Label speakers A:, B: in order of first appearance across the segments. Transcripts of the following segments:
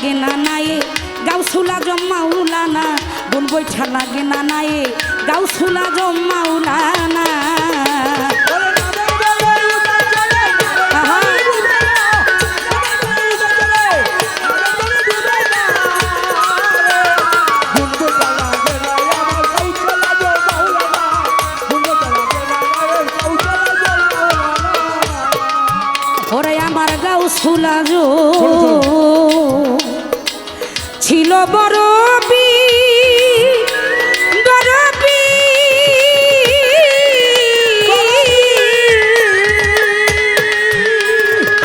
A: লাগে না নায়ে গাউসুল আজম মাওলানা গুণ বৈঠা লাগে না নায়ে গাউসুল আজম মাওলানা গাউসুল আজম ছিল বড়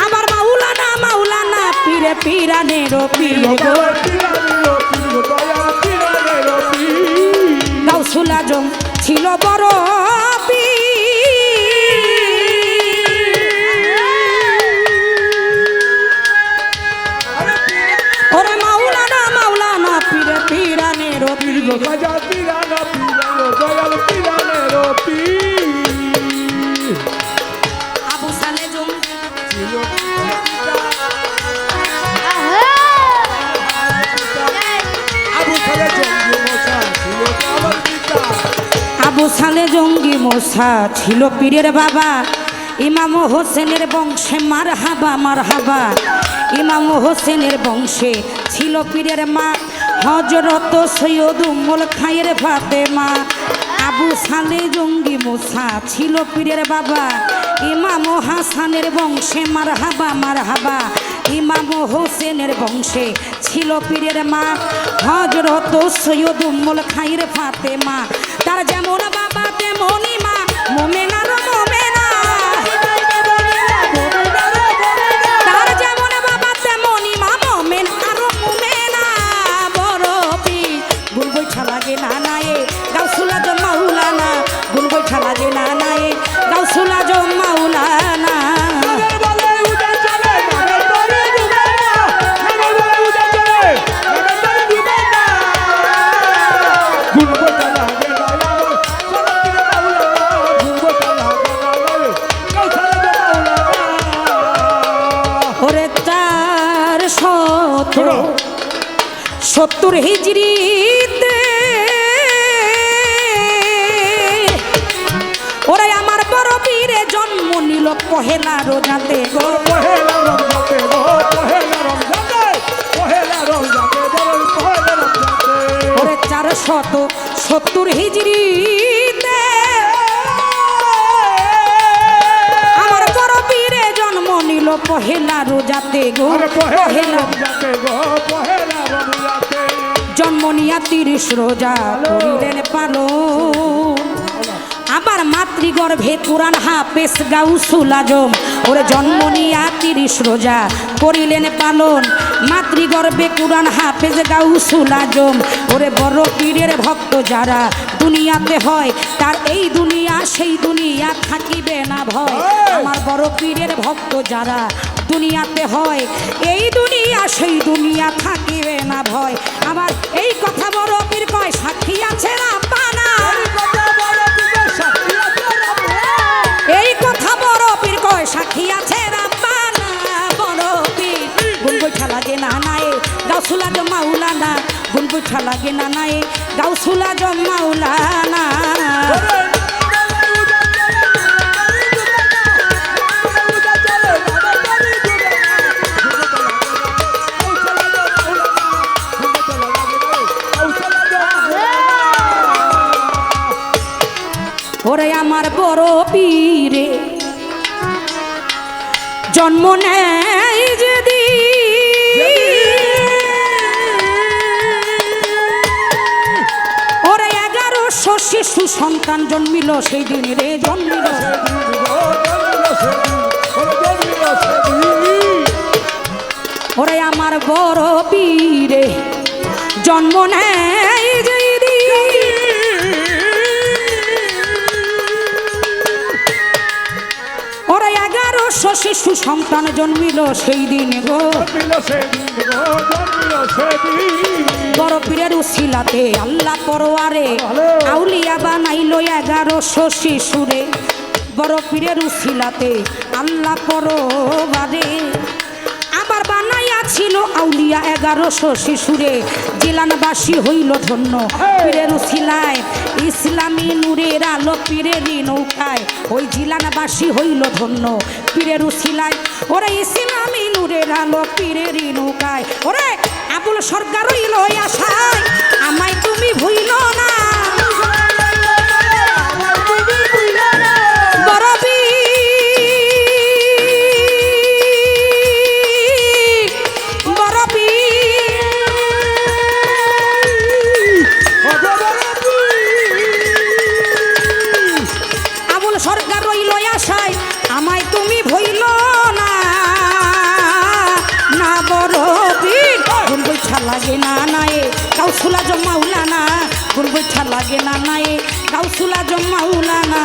A: আমার মাওলানা মাওলানা পীরে পীরানের পীর গাউসুল আজম ছিল বড় আবু সালে জঙ্গি মোসা ছিল পীরের বাবা ইমাম হোসেনের বংশে মারহাবা মারহাবা ইমাম হোসেনের বংশে ছিল পীরের মা হযরত সৈয়দ উম্মুল খায়ের ফাতেমা আবু সালে জঙ্গি মোসা ছিল পীরের বাবা ইমাম হাসানের বংশে মারহাবা মারহাবা ইমাম হোসেনের বংশে ছিল পীরের মা হযরত সৈয়দ উম্মুল খায়ের ফাতেমা তার যেমন বাবা তেমনই মা মোমেনার মোমেনা তার যেমন বাবা তেমনই মা মোমেন আর মোমেনা বড় পীর গুণ বৈঠা লাগে না নায়ে গাউসুল আজম মাওলানা গুণ বৈঠা লাগে না নায়ে গাউসুল আজম মাওলানা ওরে 470 হিজরিতে ওরে আমার বড় পীরে জন্ম নিল পহেলা রোজাতে গো পহেলা রমজাতে গো পহেলা রমজাতে পহেলা রমজাতে পহেলা রমজাতে ওরে 470 হিজরিতে আমার বড় পীরে জন্ম নিল পহেলা রোজাতে গো পহেলা রমজাতে গো পহেলা রমজাতে জন্ম নিয়া 30 রোজা করিলেন পালন আবার মাতৃগর্ভে কুরআন হাফেজ গাউসুল আজম ওরে জন্ম নিয়া 30 রোজা করিলেন পালন মাতৃগর্ভে কুরআন হাফেজ গাউসুল আজম ওরে বড় পীরের ভক্ত যারা দুনিয়াতে হয় তার এই দুনিয়া সেই দুনিয়া থাকিবে না ভয় আমার বড় পীরের ভক্ত যারা দুনিয়াতে হয় এই দুনিয়া সেই দুনিয়া থাকিবে না ভয় আমার এই কথা বড় পীর কয় সাক্ষী আছে রাব্বানা এই কথা বড় পীর কয় সাক্ষী আছে রাব্বানা বড় পীর গুণ বৈঠা লাগে না নায়ে গাউসুল আজম মাওলানা গুণ বৈঠা লাগে না নায়ে গাউসুল আজম মাওলানা ওরে আমার বড় পীরে জন্ম নেয় যেদিন ওরে 1100 শিশু সন্তান জন্মিল সেই দিন রে জন্মিল ওরে আমার বড় পীরে জন্ম নেয় ওরা 1100 শিশু সন্তান জন্মিল সেই দিন গো বড় পীরের উসিলাতে আল্লাহ পরওয়ারে আউলিয়া বানাইলো 1100 শিশুরে বড় পীরের উসিলাতে আল্লাহ পরওয়ারে আবার বানাইয়া ছিল আউলিয়া লইয়া 1100 শিশুরে জিলানবাসী হইল ধন্য পীরের উসিলায় ইসলামী নূরের আলো পীরেরই নৌকায় ওই জিলানবাসী হইল ধন্য পীরের উসিলায় ওরে ইসলামী নূরের আলো পীরেরই নৌকায় ওরে আবুল সরকার হইল আশায় আমায় তুমি ভুইল না লাগে না নায়ে কাউসুলা জমাউলানা কোন বৈঠা লাগে না নায়ে কাউসুলা জমাউলানা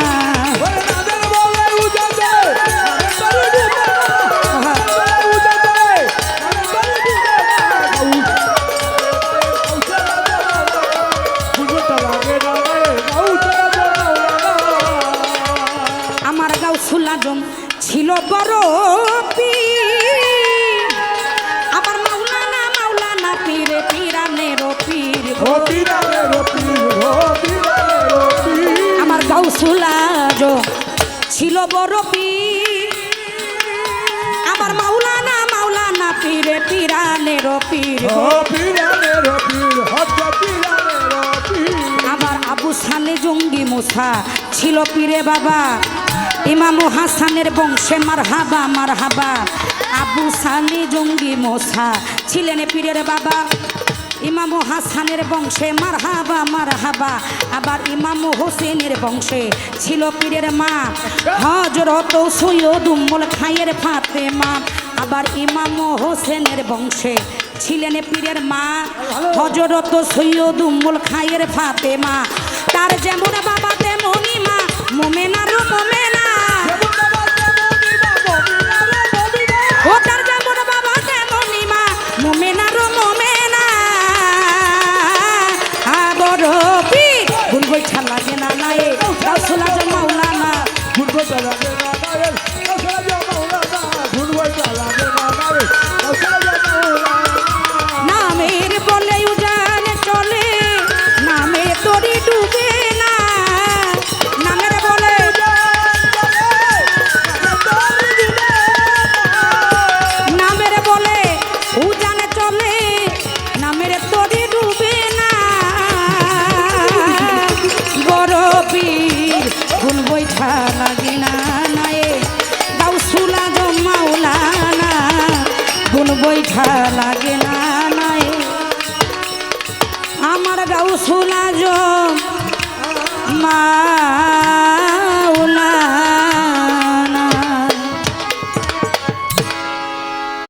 A: আমার গাউসুলা জম ছিল বড় পীরে পীরানের পীর আমার গাউসুলা ছিল বড় পীর আমার মাওলানা মাওলানা পীরে পীরানের পীর আমার আবু সালে জঙ্গি মুসা ছিল পীরে বাবা ইমাম হাসানের বংশে মারহাবা মারহাবা আবু সালে জঙ্গি মোসা ছিলেন পীরের বাবা ইমাম হাসানের বংশে মারহাবা মারহাবা আবার ইমাম হোসেনের বংশে ছিল পীরের মা হযরত সৈয়দ উম্মুল খায়ের ফাতেমা আবার ইমাম হোসেনের বংশে ছিলেন পীরের মা হযরত সৈয়দ উম্মুল খায়ের ফাতেমা তার যেমন বাবা তেমনই মা মোমেনার মোমেনা ও তার যেমন বাবা তেমনই মা মোমেনার মোমেনা বড় পীর ভুল বৈঠা লাগে না নায়ে গাউসুলা জমাউলানা ভুল বৈঠা লাগে না নায়ে গাউসুলা জমাউলানা ভুল বৈঠা লাগে না নায়ে গাউসুলা জমাউলানা নামের বলে উজান চলে নামে তোরি ডুবে না নামের বলে নামের বলে উজান চলে নামের তোরি ডুবে না বড় পীর ভুল বৈঠা লাগে না নায়ে গাউসুলা জমাউলানা ভুল বৈঠা লাগে না নায়ে আমার গাউসুলা জমাউলানা